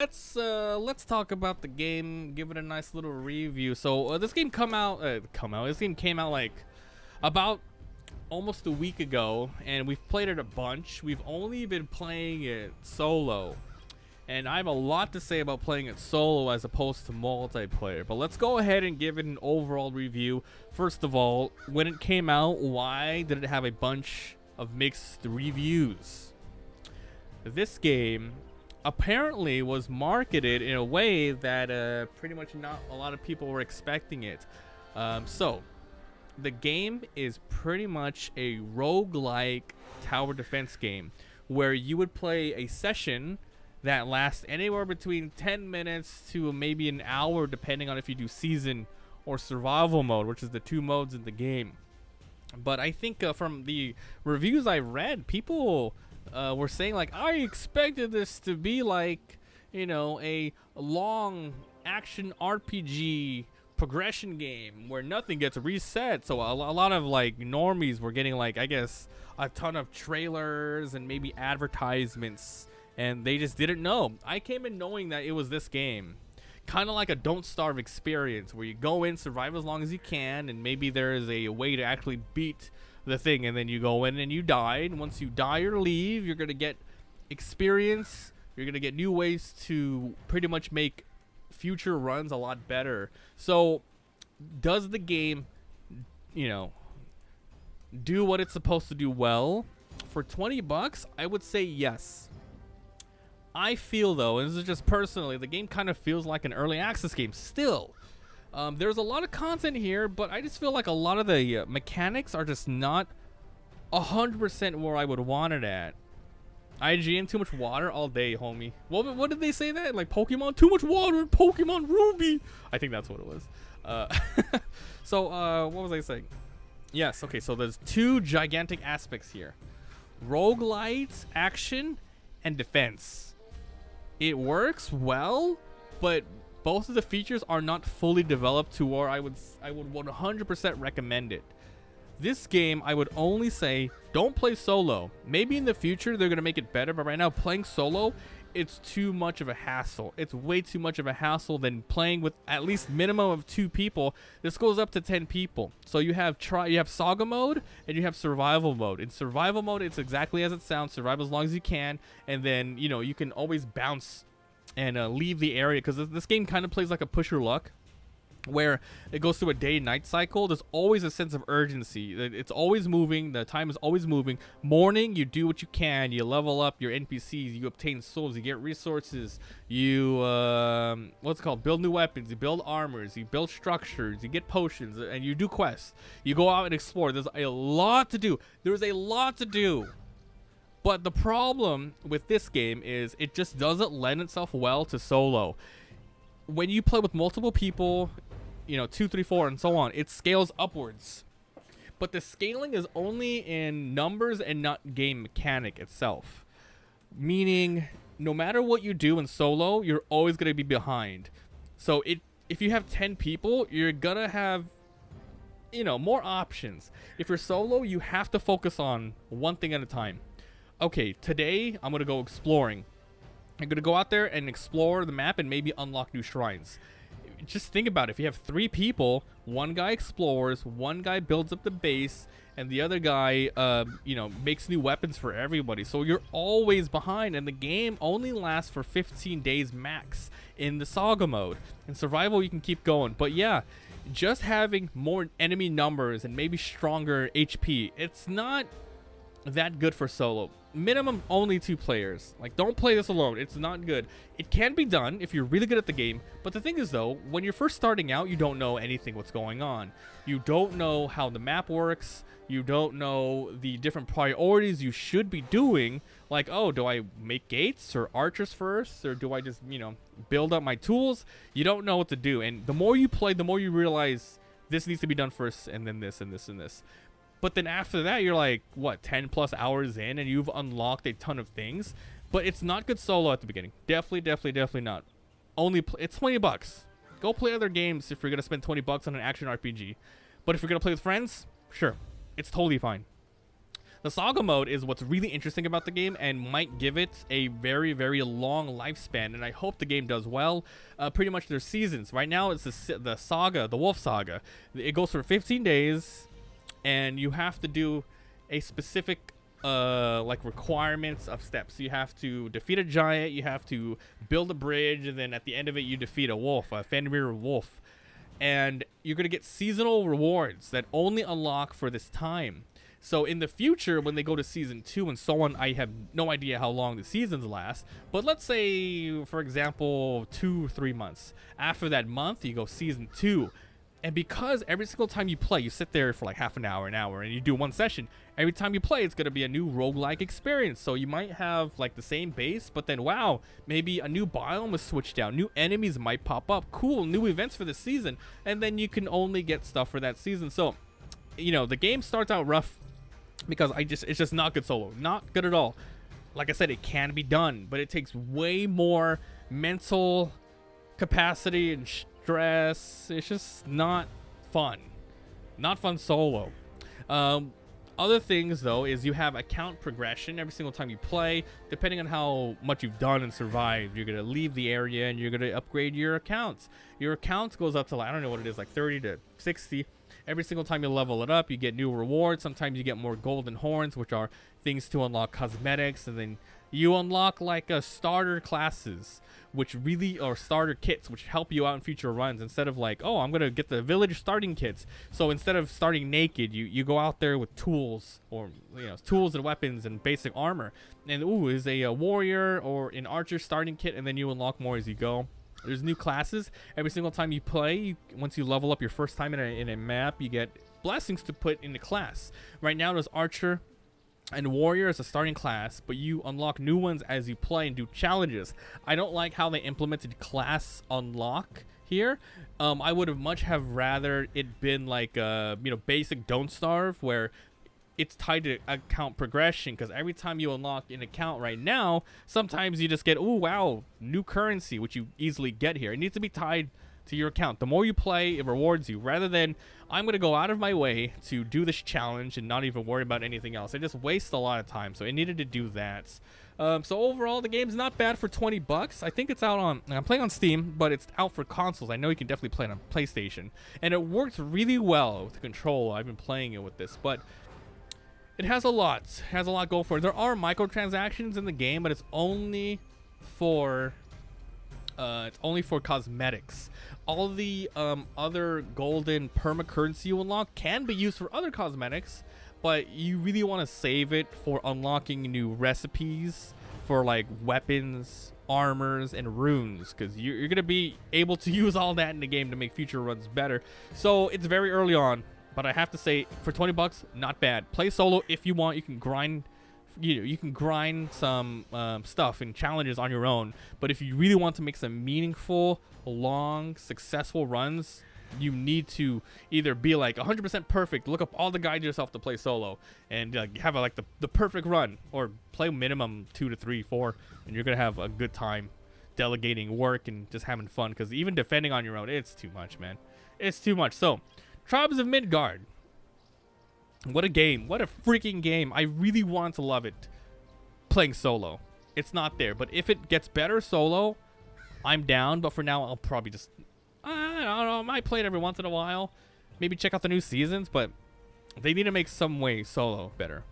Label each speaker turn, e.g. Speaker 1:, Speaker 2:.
Speaker 1: Let's talk about the game. Give it a nice little review. So this game This game came out like about almost a week ago, and we've played it a bunch. We've only been playing it solo, and I have a lot to say about playing it solo as opposed to multiplayer. But let's go ahead and give it an overall review. First of all, when it came out, why did it have a bunch of mixed reviews? This game apparently was marketed in a way that pretty much not a lot of people were expecting it. So the game is pretty much a roguelike tower defense game where you would play a session that lasts anywhere between 10 minutes to maybe an hour, depending on if you do season or survival mode, which is the two modes in the game. But I think from the reviews I read, people were saying like, I expected this to be like, a long action RPG progression game where nothing gets reset. So a lot of like normies were getting like, I guess, a ton of trailers and maybe advertisements, and they just didn't know. I came in knowing that it was this game. Kind of like a Don't Starve experience where you go in, survive as long as you can, and maybe there is a way to actually beat the thing, and then you go in and you die, and once you die or leave, you're gonna get experience. You're gonna get new ways to pretty much make future runs a lot better. So does the game do what it's supposed to do well? For $20, I would say yes. I feel though, and this is just personally, the game kind of feels like an early access game still. There's a lot of content here, but I just feel like a lot of the mechanics are just not 100% where I would want it at. IGN, too much water all day, homie. What did they say that? Like Pokemon, too much water in Pokemon Ruby. I think that's what it was. What was I saying? Yes, okay, so there's two gigantic aspects here. Roguelite, action, and defense. It works well, but both of the features are not fully developed to where I would 100% recommend it. This game, I would only say, don't play solo. Maybe in the future they're gonna make it better, but right now playing solo, it's too much of a hassle. It's way too much of a hassle than playing with at least minimum of 2 people. This goes up to 10 people. So you have Saga Mode and you have Survival Mode. In Survival Mode, it's exactly as it sounds. Survive as long as you can, and then you can always bounce and leave the area, because this game kind of plays like a push your luck, where it goes through a day-night cycle. There's always a sense of urgency. It's always moving. The time is always moving. Morning, you do what you can. You level up your NPCs. You obtain souls. You get resources. You build new weapons. You build armors. You build structures. You get potions, and you do quests. You go out and explore. There's a lot to do. But the problem with this game is it just doesn't lend itself well to solo. When you play with multiple people, 2, 3, 4, and so on, it scales upwards. But the scaling is only in numbers and not game mechanic itself. Meaning, no matter what you do in solo, you're always going to be behind. So if you have 10 people, you're going to have, more options. If you're solo, you have to focus on one thing at a time. Okay, today I'm going to go exploring. I'm going to go out there and explore the map and maybe unlock new shrines. Just think about it. If you have 3 people, one guy explores, one guy builds up the base, and the other guy, makes new weapons for everybody. So you're always behind, and the game only lasts for 15 days max in the Saga Mode. In Survival, you can keep going. But yeah, just having more enemy numbers and maybe stronger HP, it's not that good for solo. Minimum only 2 players. Like, don't play this alone. It's not good. It can be done if you're really good at the game, but the thing is though, when you're first starting out, you don't know anything what's going on. You don't know how the map works. You don't know the different priorities you should be doing. Like, oh, do I make gates or archers first, or do I just build up my tools? You don't know what to do, and the more you play, the more you realize this needs to be done first, and then this and this and this. But then after that, you're like, 10 plus hours in, and you've unlocked a ton of things. But it's not good solo at the beginning. Definitely not. It's $20. Go play other games if you're going to spend $20 on an action RPG. But if you're going to play with friends, sure. It's totally fine. The Saga Mode is what's really interesting about the game and might give it a very, very long lifespan, and I hope the game does well. Pretty much there's seasons. Right now it's the Saga, the Wolf Saga. It goes for 15 days, and you have to do a specific like requirements of steps. You have to defeat a giant, you have to build a bridge, and then at the end of it you defeat a wolf, a Fenrir wolf. And you're going to get seasonal rewards that only unlock for this time. So in the future, when they go to season 2 and so on, I have no idea how long the seasons last. But let's say, for example, 2-3 months. After that month, you go season 2. And because every single time you play, you sit there for like half an hour, and you do one session. Every time you play, it's going to be a new roguelike experience. So you might have like the same base, but then wow, maybe a new biome is switched out. New enemies might pop up. Cool, new events for the season. And then you can only get stuff for that season. So, you know, the game starts out rough because it's just not good solo. Not good at all. Like I said, it can be done, but it takes way more mental capacity and stress. It's just not fun. Not fun solo. Other things though is you have account progression every single time you play. Depending on how much you've done and survived, you're gonna leave the area and you're gonna upgrade your accounts. Your account goes up to like, I don't know what it is, like 30 to 60. Every single time you level it up, you get new rewards. Sometimes you get more golden horns, which are things to unlock cosmetics, and then you unlock like starter classes, which really are starter kits, which help you out in future runs. Instead of like, oh, I'm gonna get the village starting kits. So instead of starting naked, you go out there with tools, or tools and weapons and basic armor. And ooh, is a warrior or an archer starting kit, and then you unlock more as you go. There's new classes every single time you play. Once you level up your first time in a map, you get blessings to put in the class. Right now there's archer and warrior as a starting class, but you unlock new ones as you play and do challenges. I don't like how they implemented class unlock here. I would have much have rather it been like basic Don't Starve, where it's tied to account progression, because every time you unlock an account right now, sometimes you just get, oh wow, new currency, which you easily get here. It needs to be tied to your account. The more you play, it rewards you, rather than I'm going to go out of my way to do this challenge and not even worry about anything else. I just waste a lot of time, so it needed to do that. So overall, the game's not bad for $20. I think it's out on, I'm playing on Steam, but it's out for consoles. I know you can definitely play it on PlayStation, and it works really well with the controller. I've been playing it with this, but it has a lot going for it. There are microtransactions in the game, but it's only for cosmetics. All the other golden perma-currency you unlock can be used for other cosmetics, but you really want to save it for unlocking new recipes for like weapons, armors, and runes, because you're going to be able to use all that in the game to make future runs better. So it's very early on, but I have to say, for $20, not bad. Play solo if you want. You can grind, you can grind some stuff and challenges on your own. But if you really want to make some meaningful, long, successful runs, you need to either be like 100% perfect, look up all the guides yourself to play solo, and have the perfect run, or play minimum 2 to 3, 4, and you're gonna have a good time delegating work and just having fun. Because even defending on your own, it's too much, man. It's too much. So Tribes of Midgard. What a game. What a freaking game. I really want to love it playing solo. It's not there. But if it gets better solo, I'm down. But for now, I'll probably just, I don't know, I might play it every once in a while. Maybe check out the new seasons. But they need to make some way solo better.